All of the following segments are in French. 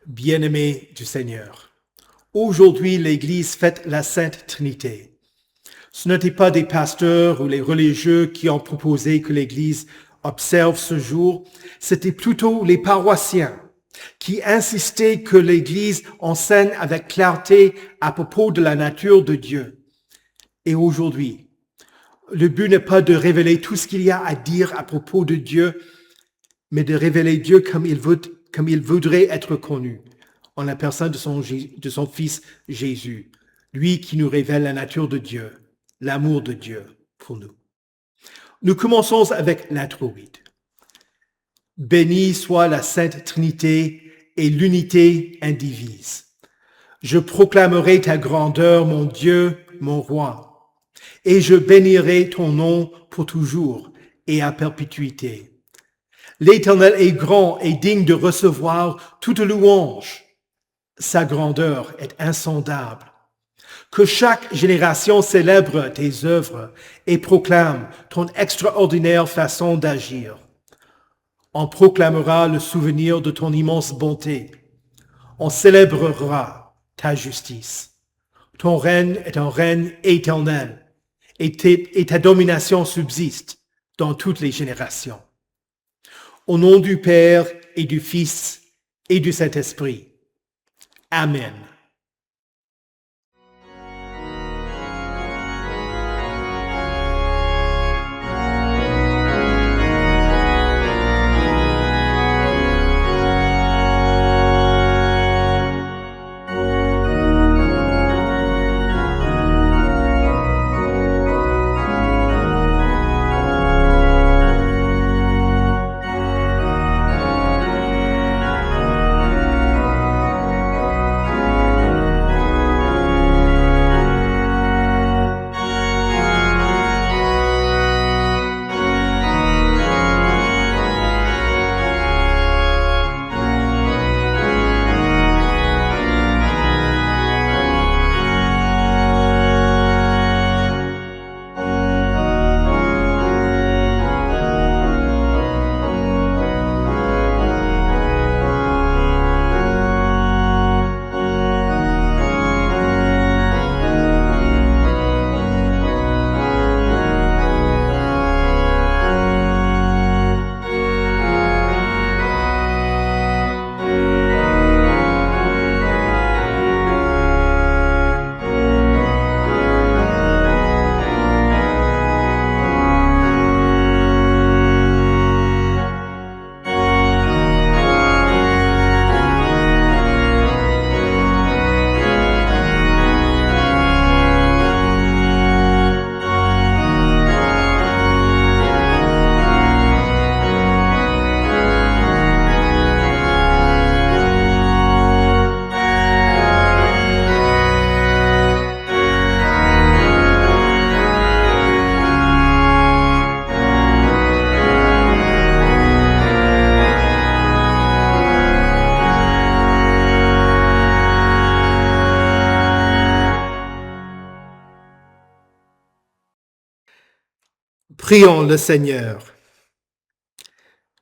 Bien-aimés du Seigneur, aujourd'hui l'Église fête la Sainte Trinité. Ce n'étaient pas des pasteurs ou les religieux qui ont proposé que l'Église observe ce jour, c'était plutôt les paroissiens qui insistaient que l'Église enseigne avec clarté à propos de la nature de Dieu. Et aujourd'hui, le but n'est pas de révéler tout ce qu'il y a à dire à propos de Dieu, mais de révéler Dieu comme il voudrait être connu, en la personne de son Fils Jésus, lui qui nous révèle la nature de Dieu, l'amour de Dieu pour nous. Nous commençons avec l'introïde. Bénie soit la Sainte Trinité et l'unité indivise. Je proclamerai ta grandeur, mon Dieu, mon roi, et je bénirai ton nom pour toujours et à perpétuité. L'Éternel est grand et digne de recevoir toute louange. Sa grandeur est insondable. Que chaque génération célèbre tes œuvres et proclame ton extraordinaire façon d'agir. On proclamera le souvenir de ton immense bonté. On célébrera ta justice. Ton règne est un règne éternel et ta domination subsiste dans toutes les générations. Au nom du Père et du Fils et du Saint-Esprit. Amen. Prions le Seigneur.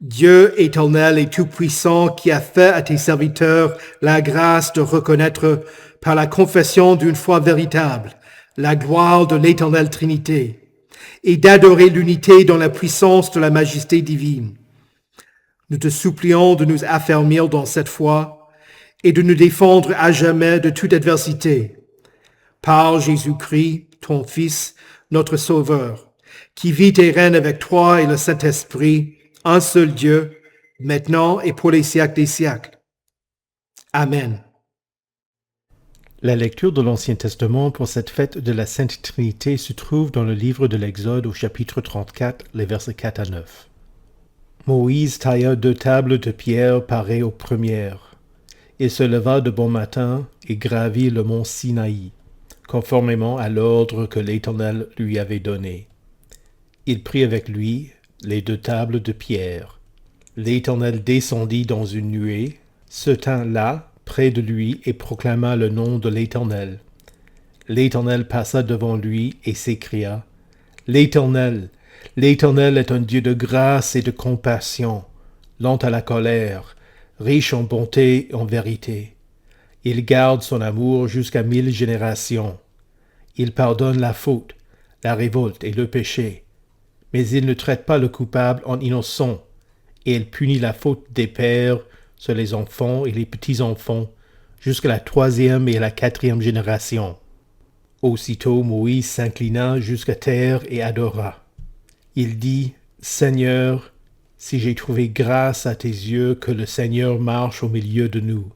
Dieu éternel et tout-puissant qui a fait à tes serviteurs la grâce de reconnaître par la confession d'une foi véritable la gloire de l'éternelle Trinité et d'adorer l'unité dans la puissance de la majesté divine. Nous te supplions de nous affermir dans cette foi et de nous défendre à jamais de toute adversité. Par Jésus-Christ, ton Fils, notre Sauveur, qui vit et règne avec toi et le Saint-Esprit, un seul Dieu, maintenant et pour les siècles des siècles. Amen. La lecture de l'Ancien Testament pour cette fête de la Sainte Trinité se trouve dans le livre de l'Exode au chapitre 34, les versets 4 à 9. Moïse tailla 2 tables de pierre pareilles aux premières. Il se leva de bon matin et gravit le mont Sinaï, conformément à l'ordre que l'Éternel lui avait donné. Il prit avec lui les 2 tables de pierre. L'Éternel descendit dans une nuée, se tint là, près de lui, et proclama le nom de l'Éternel. L'Éternel passa devant lui et s'écria, « L'Éternel, l'Éternel est un Dieu de grâce et de compassion, lent à la colère, riche en bonté et en vérité. Il garde son amour jusqu'à 1000 générations. Il pardonne la faute, la révolte et le péché. Mais il ne traite pas le coupable en innocent, et il punit la faute des pères sur les enfants et les petits-enfants jusqu'à la 3e et la 4e génération. Aussitôt Moïse s'inclina jusqu'à terre et adora. Il dit, « Seigneur, si j'ai trouvé grâce à tes yeux que le Seigneur marche au milieu de nous,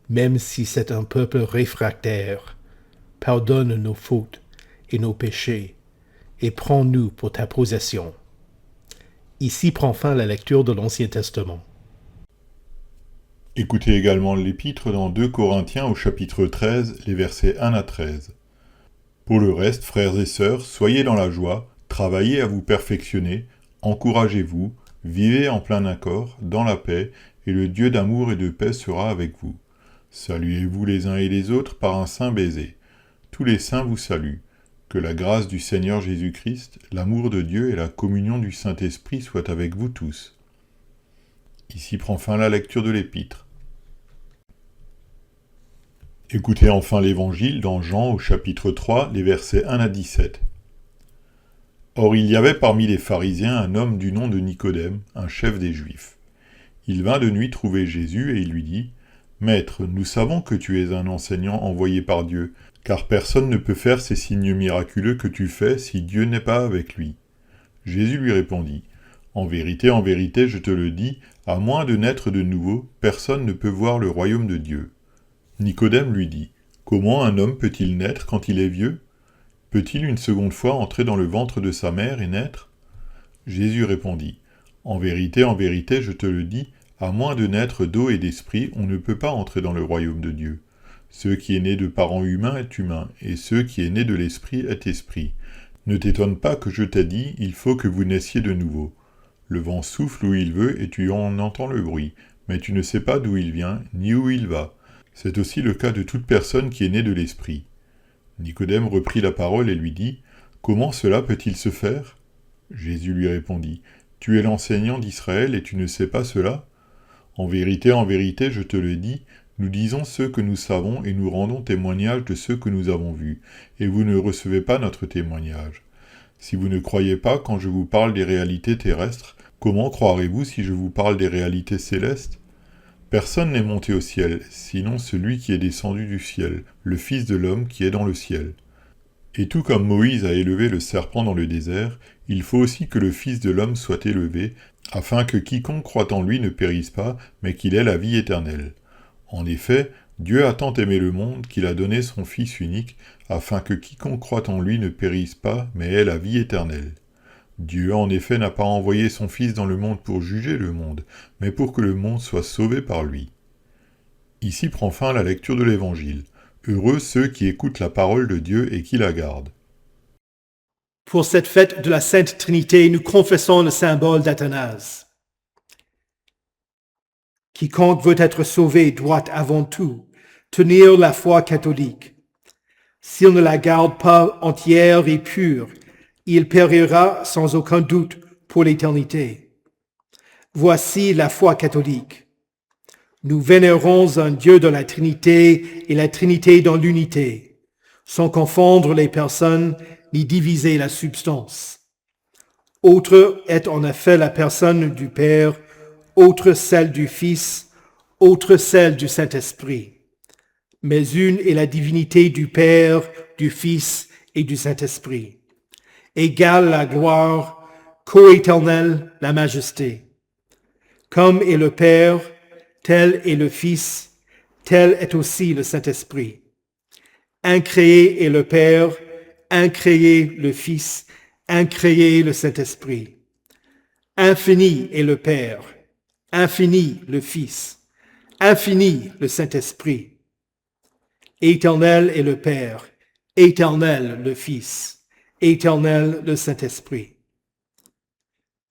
même si c'est un peuple réfractaire, pardonne nos fautes et nos péchés, et prends-nous pour ta possession. » Ici prend fin la lecture de l'Ancien Testament. Écoutez également l'épître dans 2 Corinthiens au chapitre 13, les versets 1 à 13. Pour le reste, frères et sœurs, soyez dans la joie, travaillez à vous perfectionner, encouragez-vous, vivez en plein accord, dans la paix, et le Dieu d'amour et de paix sera avec vous. Saluez-vous les uns et les autres par un saint baiser. Tous les saints vous saluent. Que la grâce du Seigneur Jésus-Christ, l'amour de Dieu et la communion du Saint-Esprit soient avec vous tous. Ici prend fin la lecture de l'épître. Écoutez enfin l'Évangile dans Jean au chapitre 3, les versets 1 à 17. Or il y avait parmi les pharisiens un homme du nom de Nicodème, un chef des Juifs. Il vint de nuit trouver Jésus et il lui dit, « Maître, nous savons que tu es un enseignant envoyé par Dieu, car personne ne peut faire ces signes miraculeux que tu fais si Dieu n'est pas avec lui. » Jésus lui répondit, « en vérité, je te le dis, à moins de naître de nouveau, personne ne peut voir le royaume de Dieu. » Nicodème lui dit, « Comment un homme peut-il naître quand il est vieux ? Peut-il une seconde fois entrer dans le ventre de sa mère et naître ?» Jésus répondit, « en vérité, je te le dis, à moins de naître d'eau et d'esprit, on ne peut pas entrer dans le royaume de Dieu. Ce qui est né de parents humains est humain, et ce qui est né de l'esprit est esprit. Ne t'étonne pas que je t'ai dit, il faut que vous naissiez de nouveau. Le vent souffle où il veut et tu en entends le bruit, mais tu ne sais pas d'où il vient, ni où il va. C'est aussi le cas de toute personne qui est née de l'esprit. » Nicodème reprit la parole et lui dit, « Comment cela peut-il se faire ?» Jésus lui répondit, « Tu es l'enseignant d'Israël et tu ne sais pas cela ? En vérité, je te le dis, nous disons ce que nous savons et nous rendons témoignage de ce que nous avons vu, et vous ne recevez pas notre témoignage. Si vous ne croyez pas quand je vous parle des réalités terrestres, comment croirez-vous si je vous parle des réalités célestes ? Personne n'est monté au ciel, sinon celui qui est descendu du ciel, le Fils de l'homme qui est dans le ciel. Et tout comme Moïse a élevé le serpent dans le désert, il faut aussi que le Fils de l'homme soit élevé, afin que quiconque croit en lui ne périsse pas, mais qu'il ait la vie éternelle. En effet, Dieu a tant aimé le monde qu'il a donné son Fils unique, afin que quiconque croit en lui ne périsse pas, mais ait la vie éternelle. Dieu, en effet, n'a pas envoyé son Fils dans le monde pour juger le monde, mais pour que le monde soit sauvé par lui. Ici prend fin la lecture de l'Évangile. Heureux ceux qui écoutent la parole de Dieu et qui la gardent. Pour cette fête de la Sainte Trinité, nous confessons le symbole d'Athanase. Quiconque veut être sauvé doit avant tout tenir la foi catholique. S'il ne la garde pas entière et pure, il périra sans aucun doute pour l'éternité. Voici la foi catholique. Nous vénérons un Dieu de la Trinité et la Trinité dans l'unité, sans confondre les personnes ni diviser la substance. Autre est en effet la personne du Père, autre celle du Fils, autre celle du Saint-Esprit. Mais une est la divinité du Père, du Fils et du Saint-Esprit. Égale la gloire, coéternelle la majesté. Comme est le Père, tel est le Fils, tel est aussi le Saint-Esprit. Incréé est le Père, incréé le Fils, incréé le Saint-Esprit. Infini est le Père, infini le Fils, infini le Saint-Esprit. Éternel est le Père, éternel le Fils, éternel le Saint-Esprit.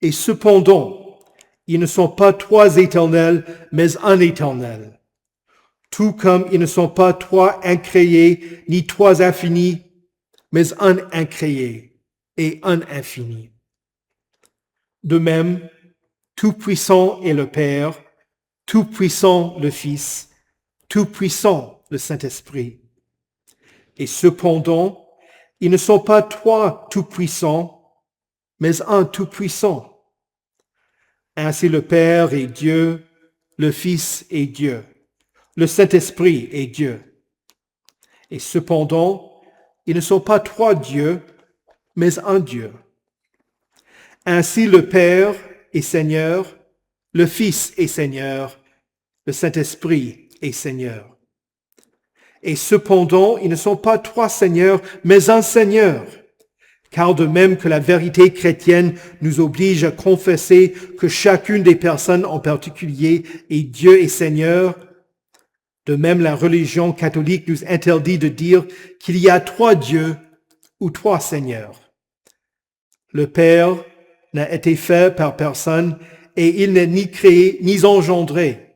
Et cependant, ils ne sont pas trois éternels, mais un éternel. Tout comme ils ne sont pas trois incréés, ni trois infinis, mais un incréé et un infini. De même, Tout-Puissant est le Père, tout-puissant le Fils, tout-puissant le Saint-Esprit. Et cependant, ils ne sont pas trois tout-puissants, mais un tout-puissant. Ainsi le Père est Dieu, le Fils est Dieu, le Saint-Esprit est Dieu. Et cependant, ils ne sont pas trois dieux, mais un Dieu. Ainsi le Père est Seigneur, le Fils est Seigneur, le Saint-Esprit est Seigneur. Et cependant, ils ne sont pas trois seigneurs, mais un Seigneur. Car de même que la vérité chrétienne nous oblige à confesser que chacune des personnes en particulier est Dieu et Seigneur, de même la religion catholique nous interdit de dire qu'il y a trois dieux ou trois seigneurs. Le Père n'a été fait par personne et il n'est ni créé ni engendré.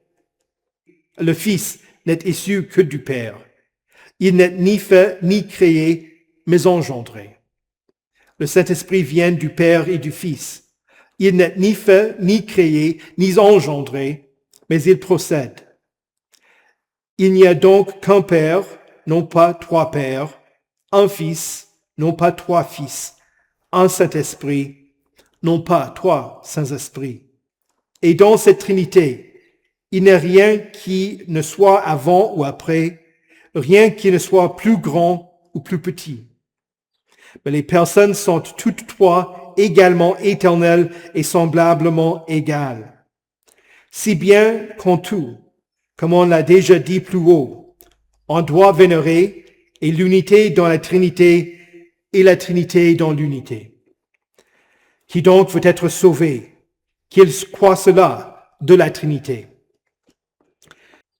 Le Fils n'est issu que du Père. Il n'est ni fait ni créé, mais engendré. Le Saint-Esprit vient du Père et du Fils. Il n'est ni fait ni créé ni engendré, mais il procède. Il n'y a donc qu'un Père, non pas trois pères, un Fils, non pas trois fils, un Saint-Esprit, non pas trois Saints-Esprits. Et dans cette Trinité, il n'est rien qui ne soit avant ou après, rien qui ne soit plus grand ou plus petit. Mais les personnes sont toutes trois également éternelles et semblablement égales. Si bien qu'en tout, comme on l'a déjà dit plus haut, on doit vénérer et l'unité dans la Trinité et la Trinité dans l'unité. Qui donc veut être sauvé, qu'il croit cela de la Trinité.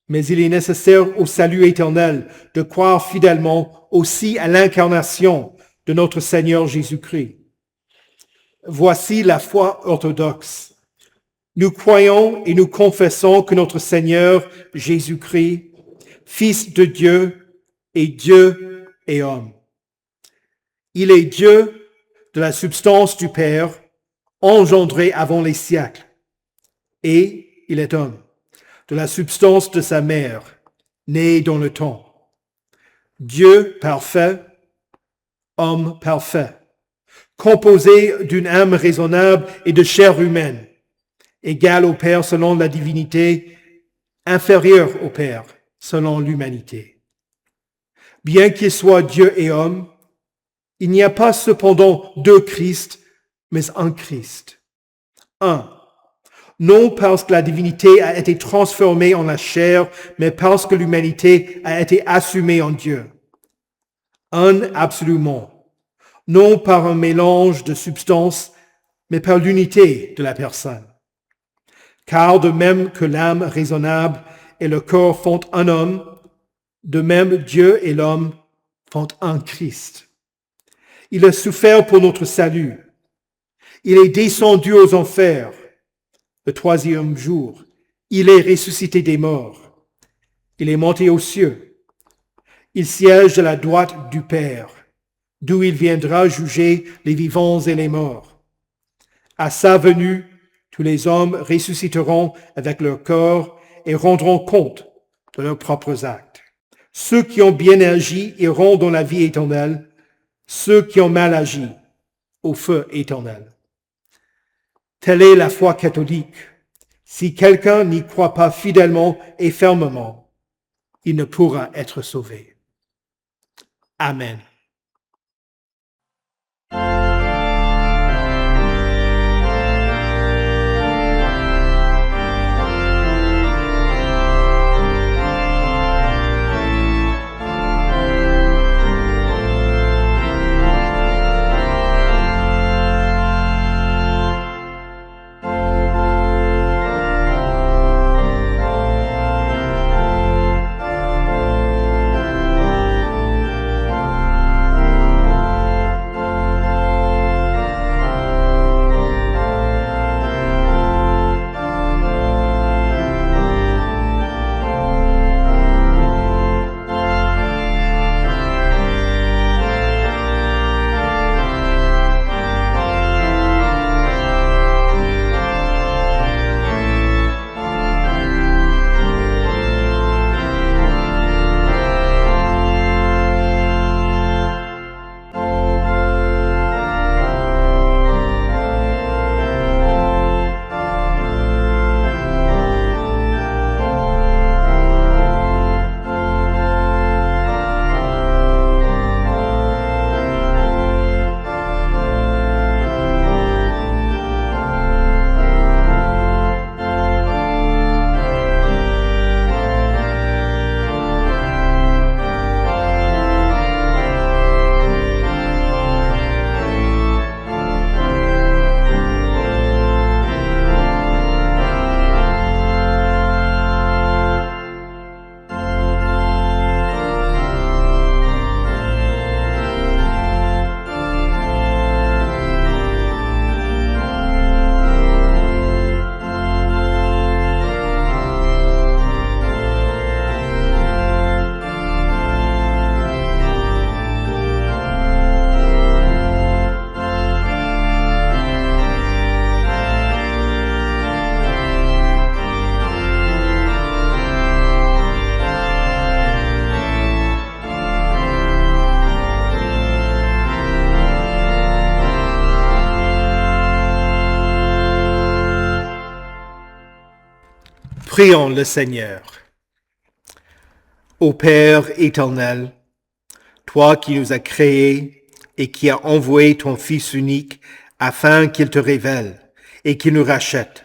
Mais il est nécessaire au salut éternel de croire fidèlement aussi à l'incarnation de notre Seigneur Jésus-Christ. Voici la foi orthodoxe. Nous croyons et nous confessons que notre Seigneur Jésus-Christ, Fils de Dieu, est Dieu et homme. Il est Dieu de la substance du Père, engendré avant les siècles, et il est homme de la substance de sa mère, né dans le temps. Dieu parfait, homme parfait, composé d'une âme raisonnable et de chair humaine, égal au Père selon la divinité, inférieur au Père selon l'humanité. Bien qu'il soit Dieu et homme, il n'y a pas cependant deux Christ, mais un Christ. Un. Non parce que la divinité a été transformée en la chair, mais parce que l'humanité a été assumée en Dieu. Un absolument. Non par un mélange de substances, mais par l'unité de la personne. Car de même que l'âme raisonnable et le corps font un homme, de même Dieu et l'homme font un Christ. Il a souffert pour notre salut. Il est descendu aux enfers. Le troisième jour, il est ressuscité des morts. Il est monté aux cieux. Il siège à la droite du Père, d'où il viendra juger les vivants et les morts. À sa venue, tous les hommes ressusciteront avec leur corps et rendront compte de leurs propres actes. Ceux qui ont bien agi iront dans la vie éternelle, ceux qui ont mal agi au feu éternel. Telle est la foi catholique. Si quelqu'un n'y croit pas fidèlement et fermement, il ne pourra être sauvé. Amen. Prions le Seigneur. Ô Père éternel, toi qui nous as créés et qui as envoyé ton Fils unique afin qu'il te révèle et qu'il nous rachète,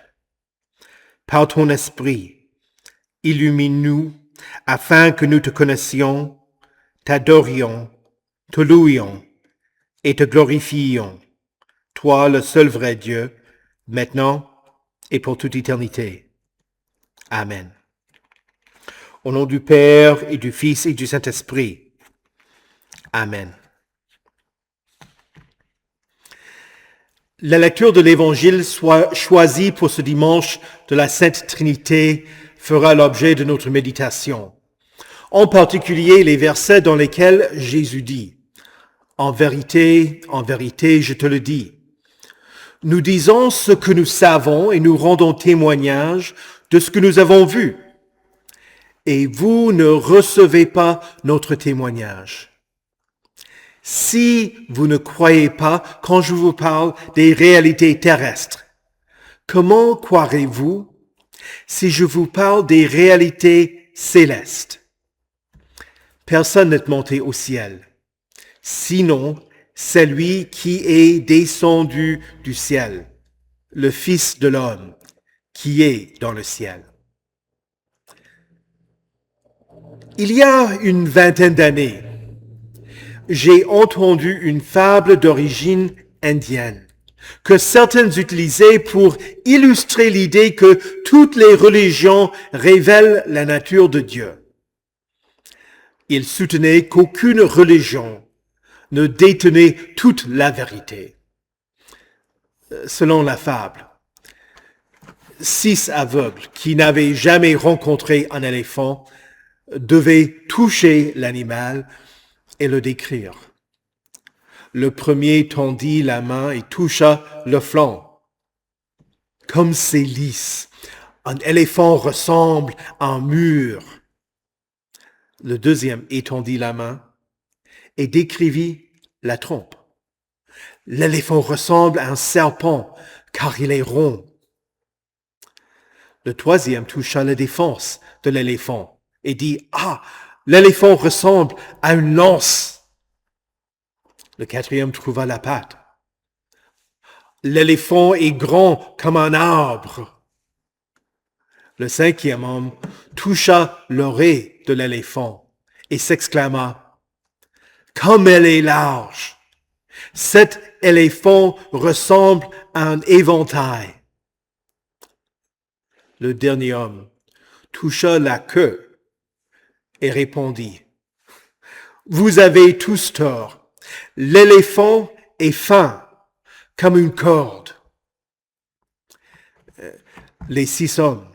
par ton esprit, illumine-nous afin que nous te connaissions, t'adorions, te louions et te glorifions, toi le seul vrai Dieu, maintenant et pour toute éternité. Amen. Au nom du Père et du Fils et du Saint-Esprit. Amen. La lecture de l'Évangile choisie pour ce dimanche de la Sainte Trinité fera l'objet de notre méditation. En particulier les versets dans lesquels Jésus dit « En vérité, je te le dis. » Nous disons ce que nous savons et nous rendons témoignage de ce que nous avons vu. Et vous ne recevez pas notre témoignage. Si vous ne croyez pas quand je vous parle des réalités terrestres, comment croirez-vous si je vous parle des réalités célestes? Personne n'est monté au ciel, sinon celui qui est descendu du ciel, le Fils de l'homme qui est dans le ciel. Il y a une vingtaine d'années, j'ai entendu une fable d'origine indienne que certains utilisaient pour illustrer l'idée que toutes les religions révèlent la nature de Dieu. Ils soutenaient qu'aucune religion ne détenait toute la vérité. Selon la fable, 6 aveugles qui n'avaient jamais rencontré un éléphant devaient toucher l'animal et le décrire. Le premier tendit la main et toucha le flanc. Comme c'est lisse, un éléphant ressemble à un mur. Le deuxième étendit la main et décrivit la trompe. L'éléphant ressemble à un serpent car il est rond. Le troisième toucha la défense de l'éléphant et dit « Ah, l'éléphant ressemble à une lance. » Le quatrième trouva la patte. L'éléphant est grand comme un arbre. Le cinquième homme toucha l'oreille de l'éléphant et s'exclama « Comme elle est large! Cet éléphant ressemble à un éventail. » Le dernier homme toucha la queue et répondit « Vous avez tous tort. L'éléphant est fin comme une corde. » Les 6 hommes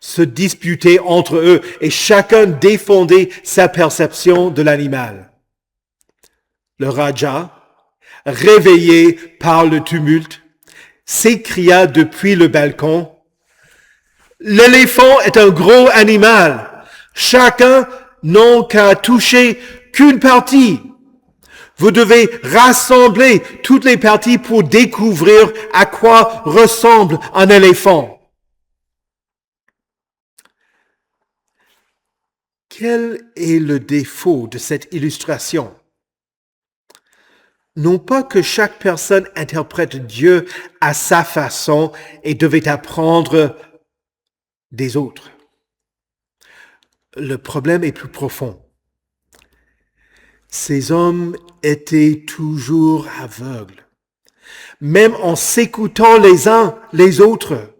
se disputaient entre eux et chacun défendait sa perception de l'animal. Le Raja, réveillé par le tumulte, s'écria depuis le balcon « L'éléphant est un gros animal. Chacun n'a qu'à toucher qu'une partie. Vous devez rassembler toutes les parties pour découvrir à quoi ressemble un éléphant. » Quel est le défaut de cette illustration? Non pas que chaque personne interprète Dieu à sa façon et devait apprendre des autres. Le problème est plus profond. Ces hommes étaient toujours aveugles. Même en s'écoutant les uns les autres,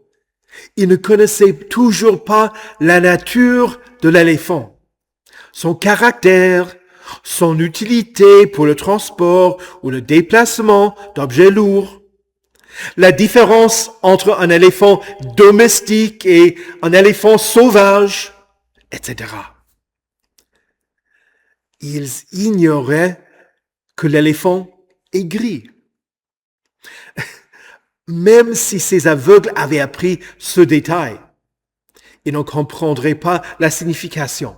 ils ne connaissaient toujours pas la nature de l'éléphant, son caractère, son utilité pour le transport ou le déplacement d'objets lourds, la différence entre un éléphant domestique et un éléphant sauvage, etc. Ils ignoraient que l'éléphant est gris. Même si ces aveugles avaient appris ce détail, ils ne comprendraient pas la signification.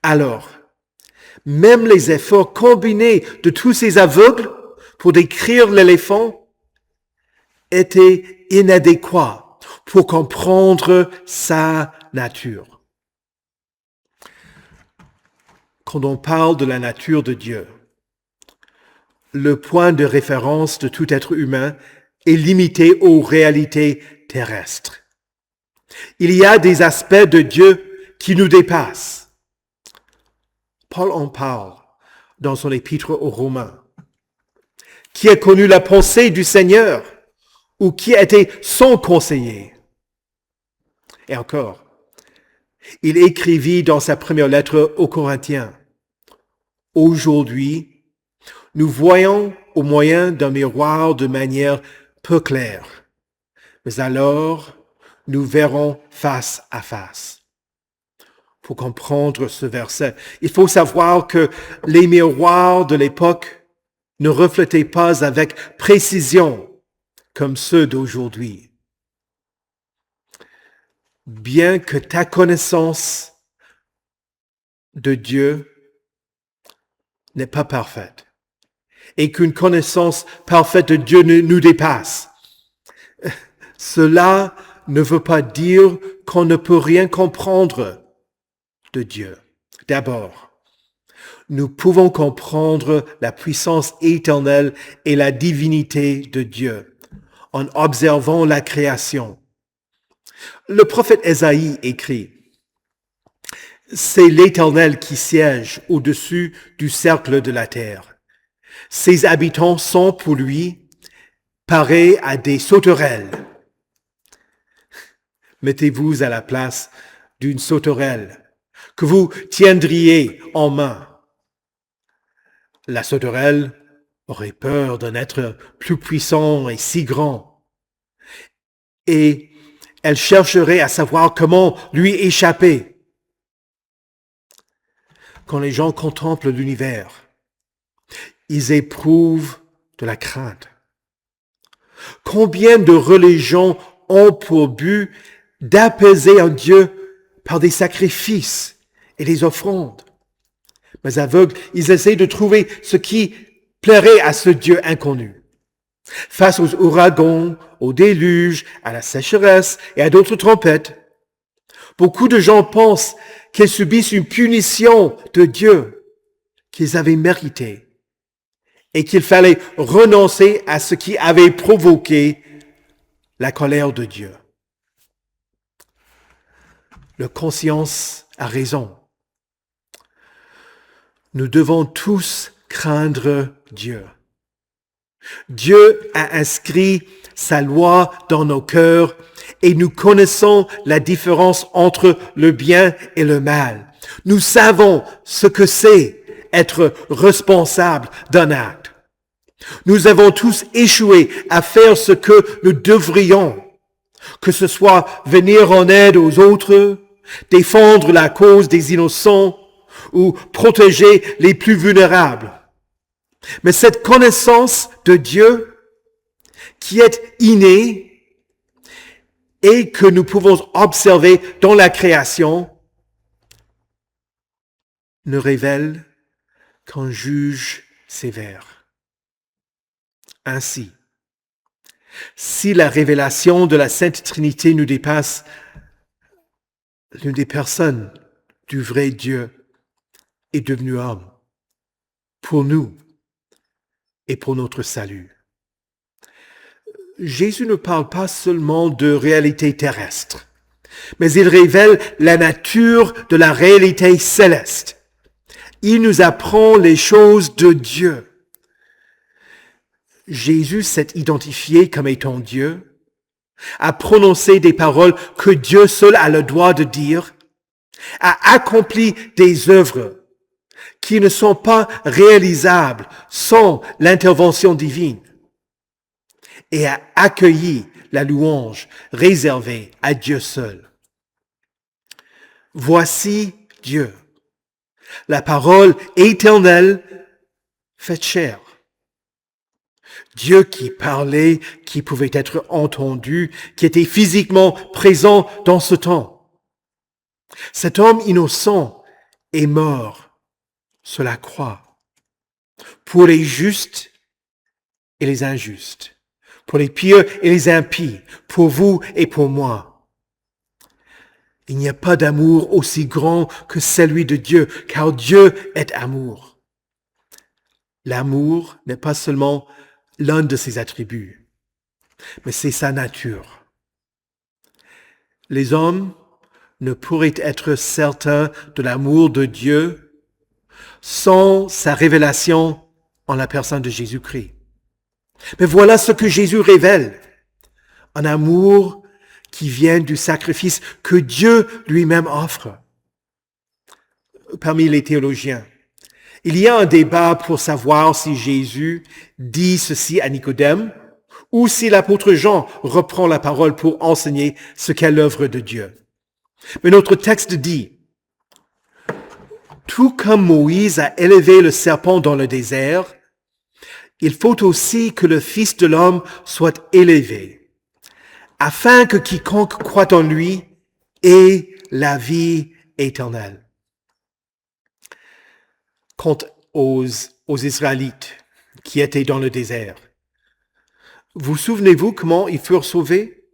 Alors, même les efforts combinés de tous ces aveugles pour décrire l'éléphant étaient inadéquats pour comprendre sa nature. Quand on parle de la nature de Dieu, le point de référence de tout être humain est limité aux réalités terrestres. Il y a des aspects de Dieu qui nous dépassent. Paul en parle dans son épître aux Romains. Qui a connu la pensée du Seigneur ou qui a été son conseiller? Et encore, il écrivit dans sa première lettre aux Corinthiens, « Aujourd'hui, nous voyons au moyen d'un miroir de manière peu claire, mais alors nous verrons face à face. » Pour comprendre ce verset, il faut savoir que les miroirs de l'époque ne reflétaient pas avec précision comme ceux d'aujourd'hui. Bien que ta connaissance de Dieu n'est pas parfaite et qu'une connaissance parfaite de Dieu nous dépasse, cela ne veut pas dire qu'on ne peut rien comprendre de Dieu. D'abord, nous pouvons comprendre la puissance éternelle et la divinité de Dieu en observant la création. Le prophète Ésaïe écrit, « C'est l'Éternel qui siège au-dessus du cercle de la terre. Ses habitants sont pour lui pareils à des sauterelles. » Mettez-vous à la place d'une sauterelle que vous tiendriez en main. La sauterelle aurait peur d'un être plus puissant et si grand. Et elle chercherait à savoir comment lui échapper. Quand les gens contemplent l'univers, ils éprouvent de la crainte. Combien de religions ont pour but d'apaiser un Dieu par des sacrifices et des offrandes? Mais aveugles, ils essaient de trouver ce qui plairait à ce Dieu inconnu. Face aux ouragans, au déluge, à la sécheresse et à d'autres tempêtes, beaucoup de gens pensent qu'ils subissent une punition de Dieu qu'ils avaient méritée et qu'il fallait renoncer à ce qui avait provoqué la colère de Dieu. Leur conscience a raison. Nous devons tous craindre Dieu. Dieu a inscrit sa loi dans nos cœurs et nous connaissons la différence entre le bien et le mal. Nous savons ce que c'est être responsable d'un acte. Nous avons tous échoué à faire ce que nous devrions, que ce soit venir en aide aux autres, défendre la cause des innocents ou protéger les plus vulnérables. Mais cette connaissance de Dieu qui est innée et que nous pouvons observer dans la création ne révèle qu'un juge sévère. Ainsi, si la révélation de la Sainte Trinité nous dépasse, l'une des personnes du vrai Dieu est devenue homme pour nous et pour notre salut. Jésus ne parle pas seulement de réalité terrestre, mais il révèle la nature de la réalité céleste. Il nous apprend les choses de Dieu. Jésus s'est identifié comme étant Dieu, a prononcé des paroles que Dieu seul a le droit de dire, a accompli des œuvres qui ne sont pas réalisables sans l'intervention divine et a accueilli la louange réservée à Dieu seul. Voici Dieu, la parole éternelle faite chair. Dieu qui parlait, qui pouvait être entendu, qui était physiquement présent dans ce temps. Cet homme innocent est mort sur la croix pour les justes et les injustes, pour les pieux et les impies, pour vous et pour moi. Il n'y a pas d'amour aussi grand que celui de Dieu, car Dieu est amour. L'amour n'est pas seulement l'un de ses attributs, mais c'est sa nature. Les hommes ne pourraient être certains de l'amour de Dieu sans sa révélation en la personne de Jésus-Christ. Mais voilà ce que Jésus révèle, un amour qui vient du sacrifice que Dieu lui-même offre. Parmi les théologiens, il y a un débat pour savoir si Jésus dit ceci à Nicodème ou si l'apôtre Jean reprend la parole pour enseigner ce qu'est l'œuvre de Dieu. Mais notre texte dit, « Tout comme Moïse a élevé le serpent dans le désert, il faut aussi que le Fils de l'homme soit élevé, afin que quiconque croit en lui ait la vie éternelle. » Quant aux Israélites qui étaient dans le désert, vous souvenez-vous comment ils furent sauvés?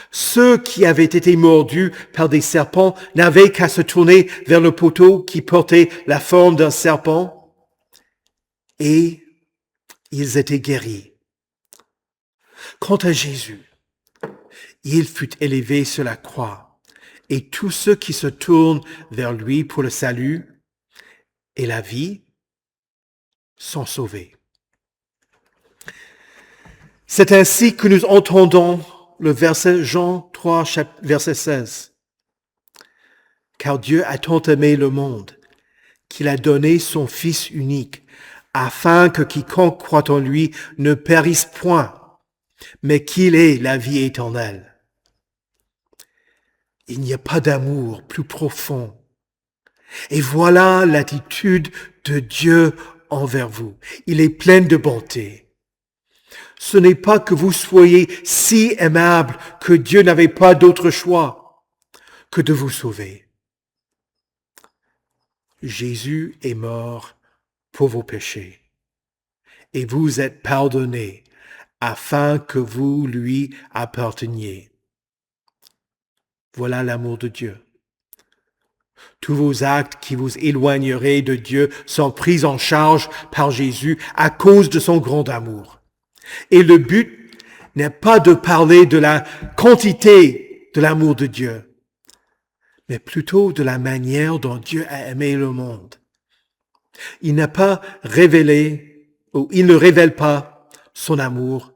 Ceux qui avaient été mordus par des serpents n'avaient qu'à se tourner vers le poteau qui portait la forme d'un serpent et ils étaient guéris. Quant à Jésus, il fut élevé sur la croix et tous ceux qui se tournent vers lui pour le salut et la vie sont sauvés. C'est ainsi que nous entendons le verset Jean 3, verset 16. Car Dieu a tant aimé le monde qu'il a donné son Fils unique, afin que quiconque croit en lui ne périsse point, mais qu'il ait la vie éternelle. Il n'y a pas d'amour plus profond. Et voilà l'attitude de Dieu envers vous. Il est plein de bonté. Ce n'est pas que vous soyez si aimable que Dieu n'avait pas d'autre choix que de vous sauver. Jésus est mort pour vos péchés et vous êtes pardonnés afin que vous lui apparteniez. Voilà l'amour de Dieu. Tous vos actes qui vous éloigneraient de Dieu sont pris en charge par Jésus à cause de son grand amour. Et le but n'est pas de parler de la quantité de l'amour de Dieu, mais plutôt de la manière dont Dieu a aimé le monde. Il n'a pas révélé, ou il ne révèle pas son amour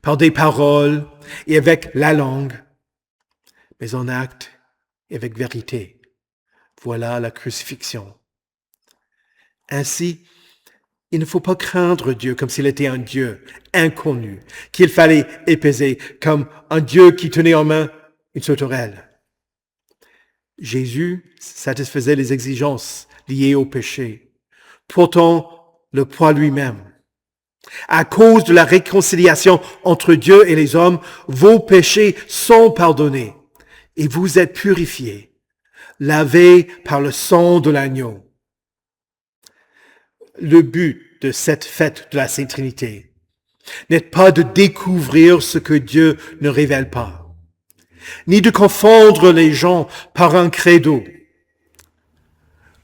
par des paroles et avec la langue, mais en acte et avec vérité. Voilà la crucifixion. Ainsi, il ne faut pas craindre Dieu comme s'il était un Dieu inconnu, qu'il fallait épaiser comme un Dieu qui tenait en main une sauterelle. Jésus satisfaisait les exigences liées au péché, portant le poids lui-même. À cause de la réconciliation entre Dieu et les hommes, vos péchés sont pardonnés et vous êtes purifiés, lavés par le sang de l'agneau. Le but de cette fête de la Sainte Trinité n'est pas de découvrir ce que Dieu ne révèle pas, ni de confondre les gens par un credo.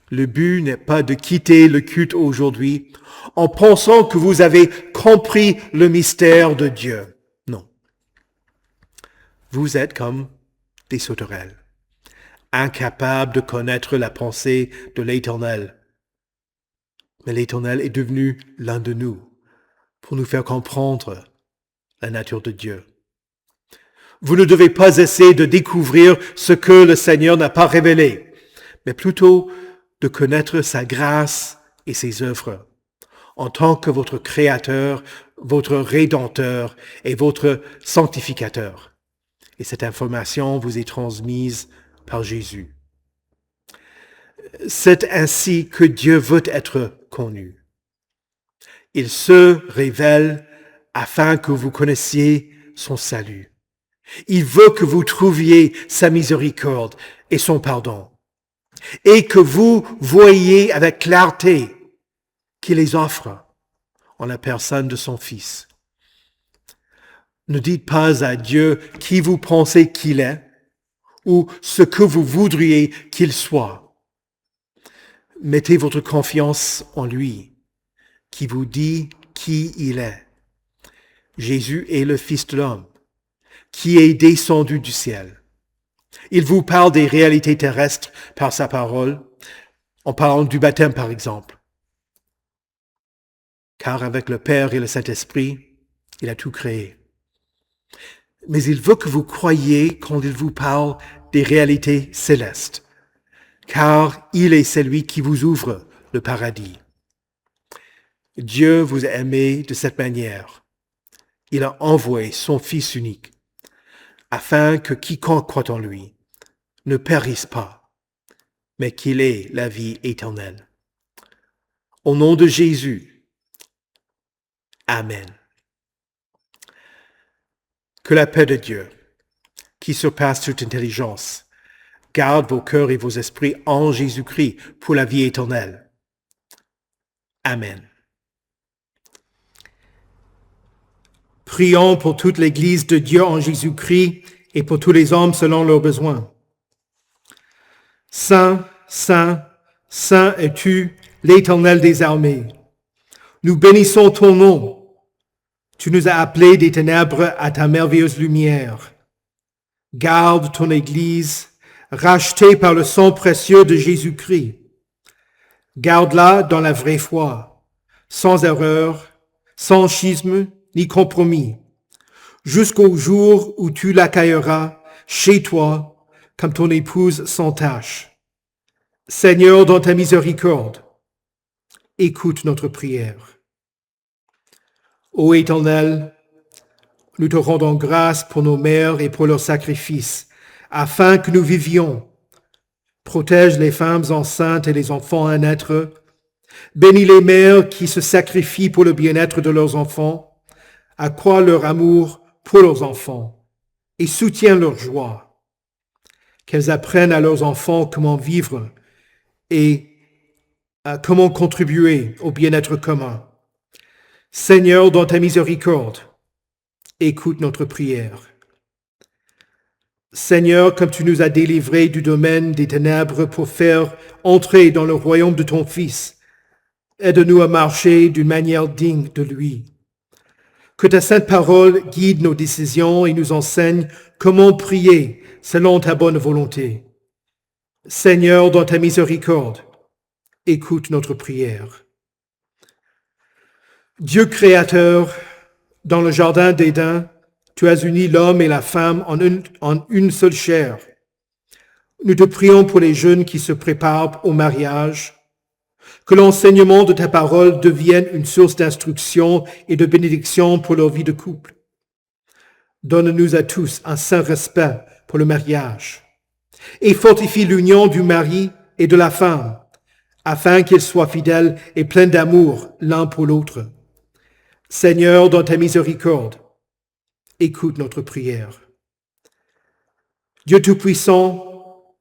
Le but n'est pas de quitter le culte aujourd'hui en pensant que vous avez compris le mystère de Dieu. Non. Vous êtes comme des sauterelles, incapables de connaître la pensée de l'Éternel. Mais l'Éternel est devenu l'un de nous pour nous faire comprendre la nature de Dieu. Vous ne devez pas essayer de découvrir ce que le Seigneur n'a pas révélé, mais plutôt de connaître sa grâce et ses œuvres en tant que votre Créateur, votre Rédempteur et votre Sanctificateur. Et cette information vous est transmise par Jésus. C'est ainsi que Dieu veut être connu. Il se révèle afin que vous connaissiez son salut. Il veut que vous trouviez sa miséricorde et son pardon, et que vous voyiez avec clarté qu'il les offre en la personne de son Fils. Ne dites pas à Dieu qui vous pensez qu'il est ou ce que vous voudriez qu'il soit. Mettez votre confiance en lui, qui vous dit qui il est. Jésus est le Fils de l'homme, qui est descendu du ciel. Il vous parle des réalités terrestres par sa parole, en parlant du baptême par exemple. Car avec le Père et le Saint-Esprit, il a tout créé. Mais il veut que vous croyiez quand il vous parle des réalités célestes, car il est celui qui vous ouvre le paradis. Dieu vous a aimé de cette manière. Il a envoyé son Fils unique, afin que quiconque croit en lui ne périsse pas, mais qu'il ait la vie éternelle. Au nom de Jésus, Amen. Que la paix de Dieu, qui surpasse toute intelligence, garde vos cœurs et vos esprits en Jésus-Christ pour la vie éternelle. Amen. Prions pour toute l'Église de Dieu en Jésus-Christ et pour tous les hommes selon leurs besoins. Saint, Saint, Saint es-tu, l'Éternel des armées. Nous bénissons ton nom. Tu nous as appelés des ténèbres à ta merveilleuse lumière. Garde ton Église, rachetée par le sang précieux de Jésus-Christ. Garde-la dans la vraie foi, sans erreur, sans schisme ni compromis, jusqu'au jour où tu l'accueilleras chez toi comme ton épouse sans tache. Seigneur, dans ta miséricorde, écoute notre prière. Ô Éternel, nous te rendons grâce pour nos mères et pour leurs sacrifices, afin que nous vivions. Protège les femmes enceintes et les enfants à naître. Bénis les mères qui se sacrifient pour le bien-être de leurs enfants. Accrois leur amour pour leurs enfants et soutiens leur joie. Qu'elles apprennent à leurs enfants comment vivre et comment contribuer au bien-être commun. Seigneur, dans ta miséricorde, écoute notre prière. Seigneur, comme tu nous as délivrés du domaine des ténèbres pour faire entrer dans le royaume de ton Fils, aide-nous à marcher d'une manière digne de lui. Que ta sainte parole guide nos décisions et nous enseigne comment prier selon ta bonne volonté. Seigneur, dans ta miséricorde, écoute notre prière. Dieu créateur, dans le jardin d'Éden, tu as uni l'homme et la femme en une seule chair. Nous te prions pour les jeunes qui se préparent au mariage, que l'enseignement de ta parole devienne une source d'instruction et de bénédiction pour leur vie de couple. Donne-nous à tous un saint respect pour le mariage et fortifie l'union du mari et de la femme, afin qu'ils soient fidèles et pleins d'amour l'un pour l'autre. Seigneur, dans ta miséricorde, écoute notre prière. Dieu Tout-Puissant,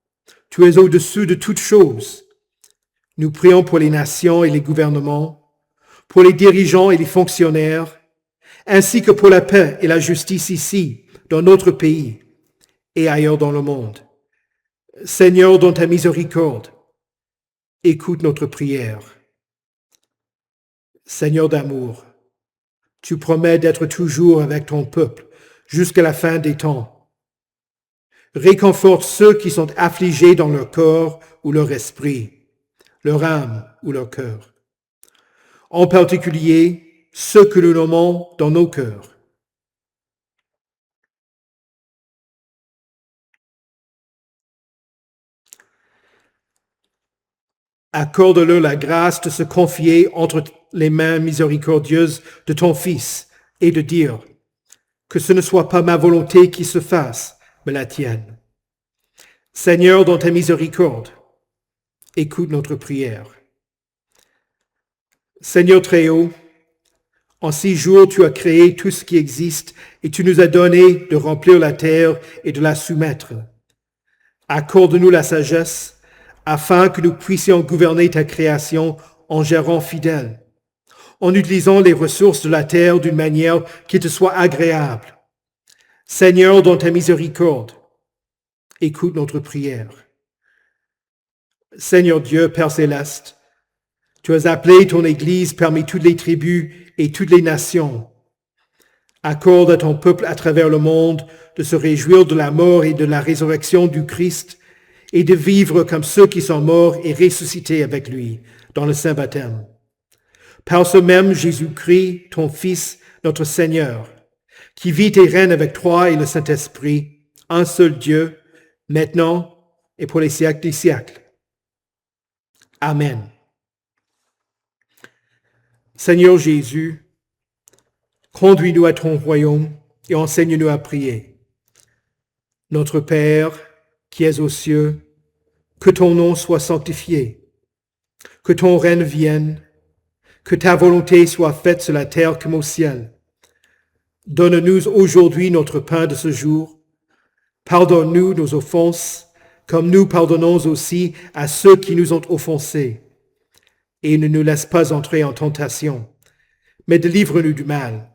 tu es au-dessus de toutes choses. Nous prions pour les nations et les gouvernements, pour les dirigeants et les fonctionnaires, ainsi que pour la paix et la justice ici, dans notre pays et ailleurs dans le monde. Seigneur, dans ta miséricorde, écoute notre prière. Seigneur d'amour, tu promets d'être toujours avec ton peuple jusqu'à la fin des temps. Réconforte ceux qui sont affligés dans leur corps ou leur esprit, leur âme ou leur cœur. En particulier, ceux que nous nommons dans nos cœurs. Accorde-leur la grâce de se confier entre les mains miséricordieuses de ton Fils et de dire que ce ne soit pas ma volonté qui se fasse, mais la tienne. Seigneur, dans ta miséricorde, écoute notre prière. Seigneur très haut, en 6 jours tu as créé tout ce qui existe et tu nous as donné de remplir la terre et de la soumettre. Accorde-nous la sagesse afin que nous puissions gouverner ta création en gérant fidèle, en utilisant les ressources de la terre d'une manière qui te soit agréable, Seigneur, dans ta miséricorde, écoute notre prière. Seigneur Dieu, Père céleste, tu as appelé ton Église parmi toutes les tribus et toutes les nations. Accorde à ton peuple à travers le monde de se réjouir de la mort et de la résurrection du Christ et de vivre comme ceux qui sont morts et ressuscités avec lui dans le saint baptême. Par ce même Jésus-Christ, ton Fils, notre Seigneur, qui vit et règne avec toi et le Saint-Esprit, un seul Dieu, maintenant et pour les siècles des siècles. Amen. Seigneur Jésus, conduis-nous à ton royaume et enseigne-nous à prier. Notre Père, qui es aux cieux, que ton nom soit sanctifié, que ton règne vienne, que ta volonté soit faite sur la terre comme au ciel. Donne-nous aujourd'hui notre pain de ce jour. Pardonne-nous nos offenses, comme nous pardonnons aussi à ceux qui nous ont offensés. Et ne nous laisse pas entrer en tentation, mais délivre-nous du mal.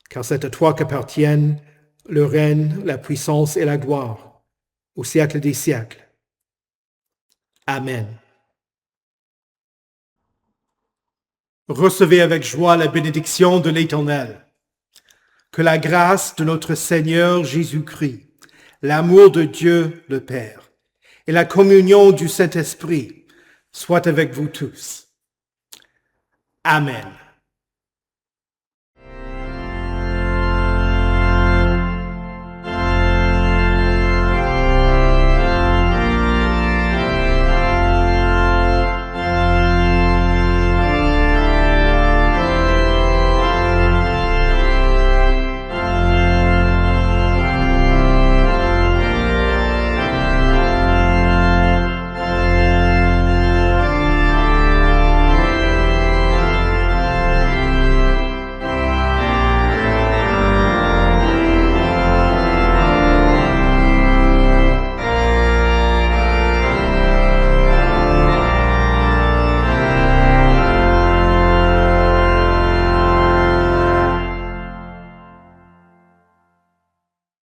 Car c'est à toi qu'appartiennent le règne, la puissance et la gloire, au siècle des siècles. Amen. Recevez avec joie la bénédiction de l'Éternel. Que la grâce de notre Seigneur Jésus-Christ, l'amour de Dieu le Père et la communion du Saint-Esprit soient avec vous tous. Amen.